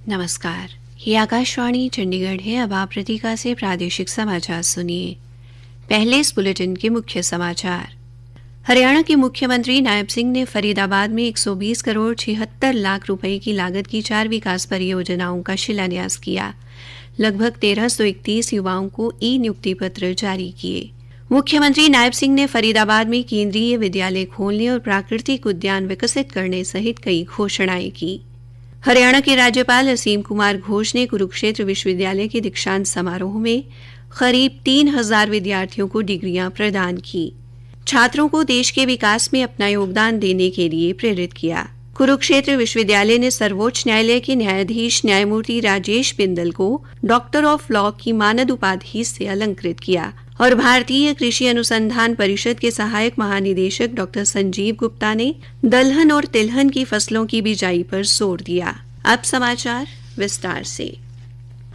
नमस्कार, ये आकाशवाणी चंडीगढ़ है। अब आप प्रतीका से प्रादेशिक समाचार सुनिए। पहले इस बुलेटिन के मुख्य समाचार। हरियाणा के मुख्यमंत्री नायब सिंह ने फरीदाबाद में 120 करोड़ 76 लाख रुपए की लागत की 4 विकास परियोजनाओं का शिलान्यास किया। लगभग 1331 युवाओं को ई नियुक्ति पत्र जारी किए। मुख्यमंत्री नायब सिंह ने फरीदाबाद में केंद्रीय विद्यालय खोलने और प्राकृतिक उद्यान विकसित करने सहित कई घोषणाएं की। हरियाणा के राज्यपाल असीम कुमार घोष ने कुरुक्षेत्र विश्वविद्यालय के दीक्षांत समारोह में करीब 3000 विद्यार्थियों को डिग्रियां प्रदान की। छात्रों को देश के विकास में अपना योगदान देने के लिए प्रेरित किया। कुरुक्षेत्र विश्वविद्यालय ने सर्वोच्च न्यायालय के न्यायाधीश न्यायमूर्ति राजेश बिंदल को डॉक्टर ऑफ लॉ की मानद उपाधि से अलंकृत किया और भारतीय कृषि अनुसंधान परिषद के सहायक महानिदेशक डॉक्टर संजीव गुप्ता ने दलहन और तिलहन की फसलों की बिजाई पर जोर दिया। अब समाचार विस्तार से।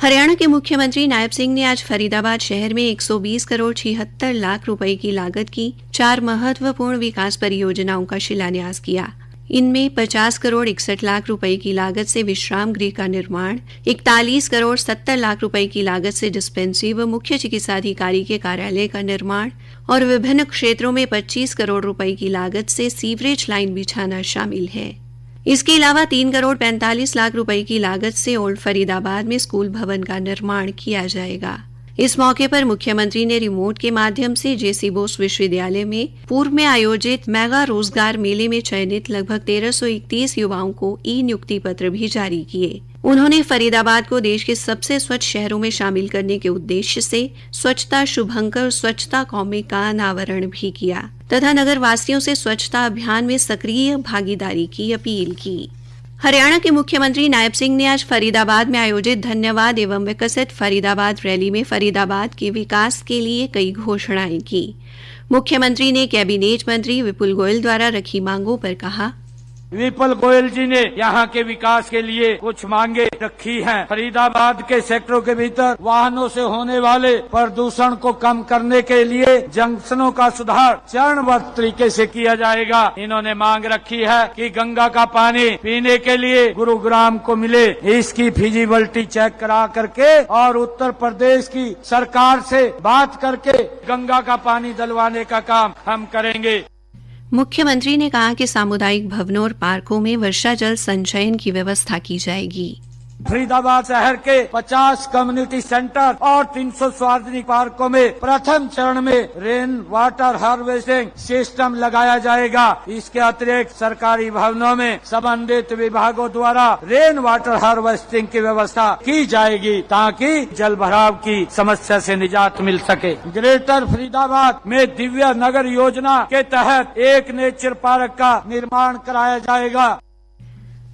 हरियाणा के मुख्यमंत्री नायब सिंह ने आज फरीदाबाद शहर में 120 करोड़ 76 लाख रुपए की लागत की 4 महत्वपूर्ण विकास परियोजनाओं का शिलान्यास किया। इनमें 50 करोड़ 61 लाख रुपए की लागत से विश्राम गृह का निर्माण, 41 करोड़ 70 लाख रुपए की लागत से डिस्पेंसरी व मुख्य चिकित्सा अधिकारी के कार्यालय का निर्माण और विभिन्न क्षेत्रों में 25 करोड़ रुपए की लागत से सीवरेज लाइन बिछाना शामिल है। इसके अलावा 3 करोड़ 45 लाख रुपए की लागत से ओल्ड फरीदाबाद में स्कूल भवन का निर्माण किया जाएगा। इस मौके पर मुख्यमंत्री ने रिमोट के माध्यम से जेसी बोस विश्वविद्यालय में पूर्व में आयोजित मेगा रोजगार मेले में चयनित लगभग 1331 युवाओं को ई नियुक्ति पत्र भी जारी किए। उन्होंने फरीदाबाद को देश के सबसे स्वच्छ शहरों में शामिल करने के उद्देश्य से स्वच्छता शुभंकर स्वच्छता कॉमिक का अनावरण भी किया तथा नगर वासियों से स्वच्छता अभियान में सक्रिय भागीदारी की अपील की। हरियाणा के मुख्यमंत्री नायब सिंह ने आज फरीदाबाद में आयोजित धन्यवाद एवं विकसित फरीदाबाद रैली में फरीदाबाद के विकास के लिए कई घोषणाएं की। मुख्यमंत्री ने कैबिनेट मंत्री विपुल गोयल द्वारा रखी मांगों पर कहा, विपुल गोयल जी ने यहाँ के विकास के लिए कुछ मांगे रखी हैं। फरीदाबाद के सेक्टरों के भीतर वाहनों से होने वाले प्रदूषण को कम करने के लिए जंक्शनों का सुधार चरणबद्ध तरीके से किया जाएगा। इन्होंने मांग रखी है कि गंगा का पानी पीने के लिए गुरुग्राम को मिले, इसकी फिजिबिलिटी चेक करा करके और उत्तर प्रदेश की सरकार से बात करके गंगा का पानी दिलवाने का काम हम करेंगे। मुख्यमंत्री ने कहा कि सामुदायिक भवनों और पार्कों में वर्षा जल संचयन की व्यवस्था की जाएगी। फरीदाबाद शहर के 50 कम्युनिटी सेंटर और 300 सार्वजनिक पार्कों में प्रथम चरण में रेन वाटर हार्वेस्टिंग सिस्टम लगाया जाएगा। इसके अतिरिक्त सरकारी भवनों में संबंधित विभागों द्वारा रेन वाटर हार्वेस्टिंग की व्यवस्था की जाएगी ताकि जल भराव की समस्या से निजात मिल सके। ग्रेटर फरीदाबाद में दिव्य नगर योजना के तहत एक नेचर पार्क का निर्माण कराया जाएगा।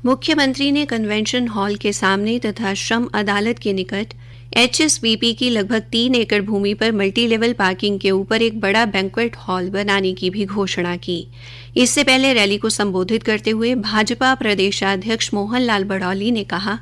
मुख्यमंत्री ने कन्वेंशन हॉल के सामने तथा श्रम अदालत के निकट एचएसवीपी की लगभग 3 एकड़ भूमि पर मल्टी लेवल पार्किंग के ऊपर एक बड़ा बैंक्वेट हॉल बनाने की भी घोषणा की। इससे पहले रैली को संबोधित करते हुए भाजपा प्रदेशाध्यक्ष मोहन लाल बड़ौली ने कहा,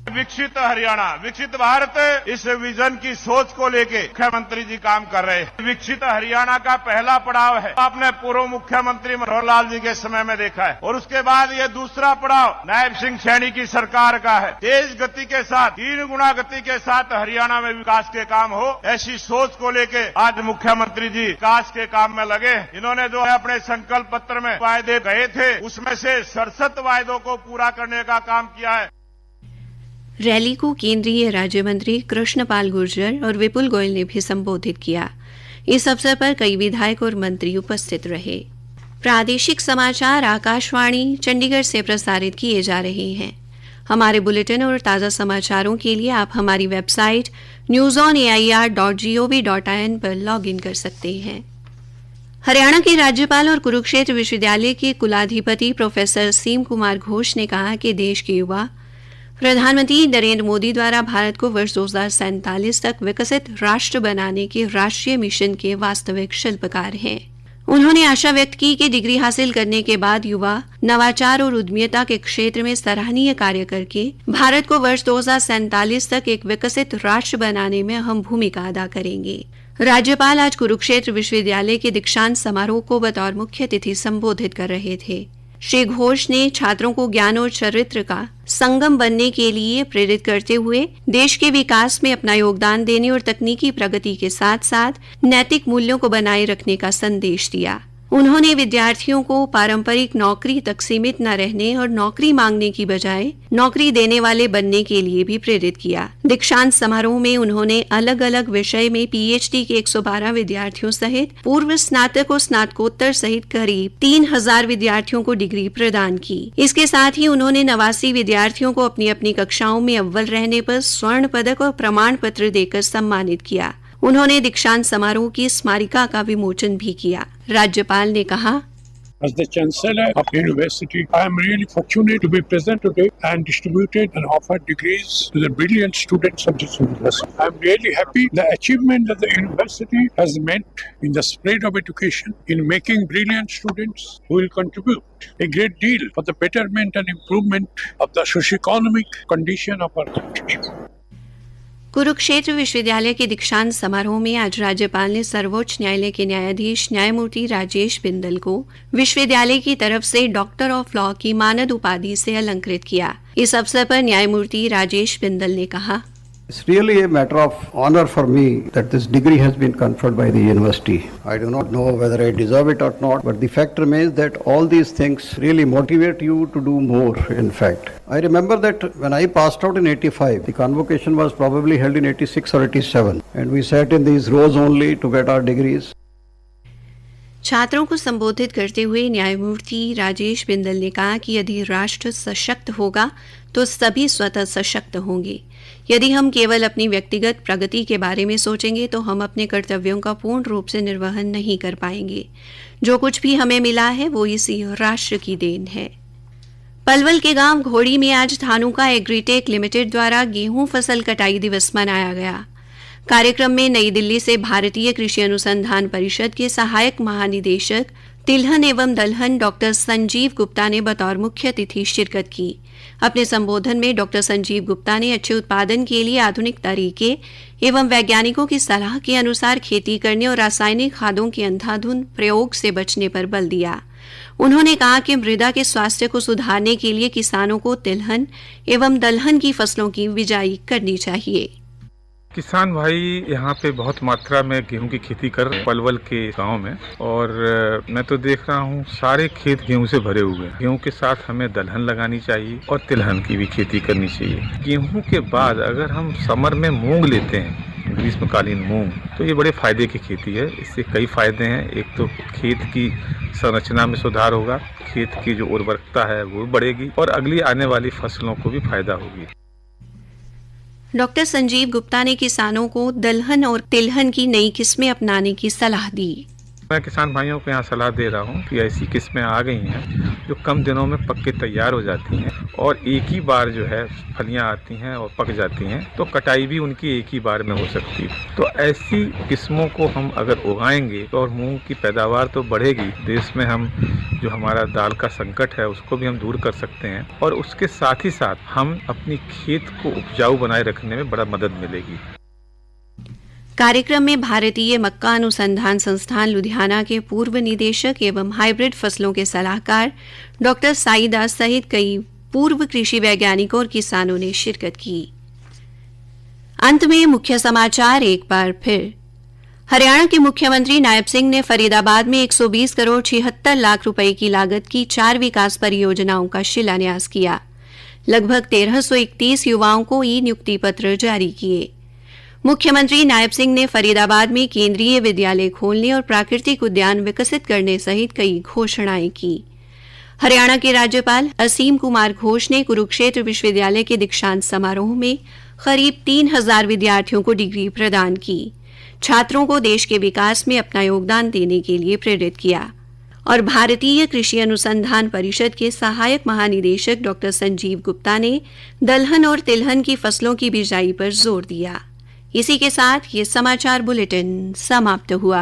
विकसित हरियाणा, विकसित भारत, इस विजन की सोच को लेके मुख्यमंत्री जी काम कर रहे हैं। विकसित हरियाणा का पहला पड़ाव है, आपने पूर्व मुख्यमंत्री मनोहर लाल जी के समय में देखा है, और उसके बाद ये दूसरा पड़ाव नायब सिंह सैनी की सरकार का है। तेज गति के साथ, 3 गुना गति के साथ हरियाणा में विकास के काम हो, ऐसी सोच को लेके आज मुख्यमंत्री जी विकास के काम में लगे। इन्होंने जो है अपने संकल्प पत्र में वायदे कहे थे, उसमें से 67 वायदों को पूरा करने का काम किया है। रैली को केंद्रीय राज्य मंत्री कृष्णपाल गुर्जर और विपुल गोयल ने भी संबोधित किया। इस अवसर पर कई विधायक और मंत्री उपस्थित रहे। प्रादेशिक समाचार आकाशवाणी चंडीगढ़ से प्रसारित किए जा रहे हैं। हमारे बुलेटिन और ताज़ा समाचारों के लिए आप हमारी वेबसाइट newsonair.gov.in पर लॉग इन कर सकते हैं। हरियाणा के राज्यपाल और कुरुक्षेत्र विश्वविद्यालय के कुलाधिपति प्रोफेसर असीम कुमार घोष ने कहा कि देश के युवा प्रधानमंत्री नरेंद्र मोदी द्वारा भारत को वर्ष 2047 तक विकसित राष्ट्र बनाने के राष्ट्रीय मिशन के वास्तविक शिल्पकार हैं। उन्होंने आशा व्यक्त की कि डिग्री हासिल करने के बाद युवा नवाचार और उद्यमिता के क्षेत्र में सराहनीय कार्य करके भारत को वर्ष 2047 तक एक विकसित राष्ट्र बनाने में अहम भूमिका अदा करेंगे। राज्यपाल आज कुरुक्षेत्र विश्वविद्यालय के दीक्षांत समारोह को बतौर मुख्य अतिथि संबोधित कर रहे थे। श्री घोष ने छात्रों को ज्ञान और चरित्र का संगम बनने के लिए प्रेरित करते हुए देश के विकास में अपना योगदान देने और तकनीकी प्रगति के साथ साथ नैतिक मूल्यों को बनाए रखने का संदेश दिया। उन्होंने विद्यार्थियों को पारंपरिक नौकरी तक सीमित न रहने और नौकरी मांगने की बजाय नौकरी देने वाले बनने के लिए भी प्रेरित किया। दीक्षांत समारोह में उन्होंने अलग अलग विषय में पीएचडी के 112 विद्यार्थियों सहित पूर्व स्नातक और स्नातकोत्तर सहित करीब 3000 विद्यार्थियों को डिग्री प्रदान की। इसके साथ ही उन्होंने 89 विद्यार्थियों को अपनी अपनी कक्षाओं में अव्वल रहने पर स्वर्ण पदक और प्रमाण पत्र देकर सम्मानित किया। उन्होंने दीक्षांत समारोह की स्मारिका का विमोचन भी किया। राज्यपाल ने कहा, As the Chancellor of the University, I am really fortunate to be present today and distributed and offered degrees to the brilliant students of this university. I am really happy the achievement that the university has made in the spread of education in making brilliant students who will contribute a great deal for the betterment and improvement of the socio-economic condition of our country. Kurukshetra विश्वविद्यालय के दीक्षांत समारोह में आज राज्यपाल ने सर्वोच्च न्यायालय के न्यायाधीश न्यायमूर्ति राजेश बिंदल को विश्वविद्यालय की तरफ से डॉक्टर ऑफ लॉ की मानद उपाधि से अलंकृत किया। इस अवसर पर न्यायमूर्ति राजेश बिंदल ने कहा, It's really a matter of honor for me that this degree has been conferred by the university. I do not know whether I deserve it or not, but the fact remains that all these things really motivate you to do more, in fact. I remember that when I passed out in 85, the convocation was probably held in 86 or 87, and we sat in these rows only to get our degrees. छात्रों को संबोधित करते हुए न्यायमूर्ति राजेश बिंदल ने कहा कि यदि राष्ट्र सशक्त होगा तो सभी स्वतः सशक्त होंगे। यदि हम केवल अपनी व्यक्तिगत प्रगति के बारे में सोचेंगे तो हम अपने कर्तव्यों का पूर्ण रूप से निर्वहन नहीं कर पाएंगे। जो कुछ भी हमें मिला है वो इसी राष्ट्र की देन है। पलवल के गांव घोड़ी में आज धानुका एग्रीटेक लिमिटेड द्वारा गेहूं फसल कटाई दिवस मनाया गया। कार्यक्रम में नई दिल्ली से भारतीय कृषि अनुसंधान परिषद के सहायक महानिदेशक तिलहन एवं दलहन डॉक्टर संजीव गुप्ता ने बतौर मुख्य अतिथि शिरकत की। अपने संबोधन में डॉक्टर संजीव गुप्ता ने अच्छे उत्पादन के लिए आधुनिक तरीके एवं वैज्ञानिकों की सलाह के अनुसार खेती करने और रासायनिक खादों के अंधाधुंध प्रयोग से बचने पर बल दिया। उन्होंने कहा कि मृदा के स्वास्थ्य को सुधारने के लिए किसानों को तिलहन एवं दलहन की फसलों की बिजाई करनी चाहिए। किसान भाई यहाँ पे बहुत मात्रा में गेहूं की खेती कर रहे हैं पलवल के गांव में, और मैं तो देख रहा हूँ सारे खेत गेहूं से भरे हुए हैं। गेहूं के साथ हमें दलहन लगानी चाहिए और तिलहन की भी खेती करनी चाहिए। गेहूं के बाद अगर हम समर में मूंग लेते हैं, ग्रीष्मकालीन मूंग, तो ये बड़े फायदे की खेती है। इससे कई फायदे हैं। एक तो खेत की संरचना में सुधार होगा, खेत की जो उर्वरकता है वो बढ़ेगी और अगली आने वाली फसलों को भी फायदा होगी। डॉक्टर संजीव गुप्ता ने किसानों को दलहन और तिलहन की नई किस्में अपनाने की सलाह दी। मैं किसान भाइयों को यहाँ सलाह दे रहा हूँ कि ऐसी किस्में आ गई हैं जो कम दिनों में पक के तैयार हो जाती हैं और एक ही बार जो है फलियाँ आती हैं और पक जाती हैं, तो कटाई भी उनकी एक ही बार में हो सकती है। तो ऐसी किस्मों को हम अगर उगाएंगे तो और मूंग की पैदावार तो बढ़ेगी, देश में हम जो हमारा दाल का संकट है उसको भी हम दूर कर सकते हैं और उसके साथ ही साथ हम अपनी खेत को उपजाऊ बनाए रखने में बड़ा मदद मिलेगी। कार्यक्रम में भारतीय मक्का अनुसंधान संस्थान लुधियाना के पूर्व निदेशक एवं हाइब्रिड फसलों के सलाहकार डॉक्टर साई दास सहित कई पूर्व कृषि वैज्ञानिकों और किसानों ने शिरकत की। अंत में मुख्य समाचार एक बार फिर। हरियाणा के मुख्यमंत्री नायब सिंह ने फरीदाबाद में 120 करोड़ 76 लाख रुपए की लागत की 4 विकास परियोजनाओं का शिलान्यास किया। लगभग 1331 युवाओं को ई नियुक्ति पत्र जारी किए। मुख्यमंत्री नायब सिंह ने फरीदाबाद में केंद्रीय विद्यालय खोलने और प्राकृतिक उद्यान विकसित करने सहित कई घोषणाएं की। हरियाणा के राज्यपाल असीम कुमार घोष ने कुरुक्षेत्र विश्वविद्यालय के दीक्षांत समारोह में करीब 3000 विद्यार्थियों को डिग्री प्रदान की। छात्रों को देश के विकास में अपना योगदान देने के लिए प्रेरित किया। और भारतीय कृषि अनुसंधान परिषद के सहायक महानिदेशक डॉक्टर संजीव गुप्ता ने दलहन और तिलहन की फसलों की बिजाई पर जोर दिया। इसी के साथ ये समाचार बुलेटिन समाप्त हुआ।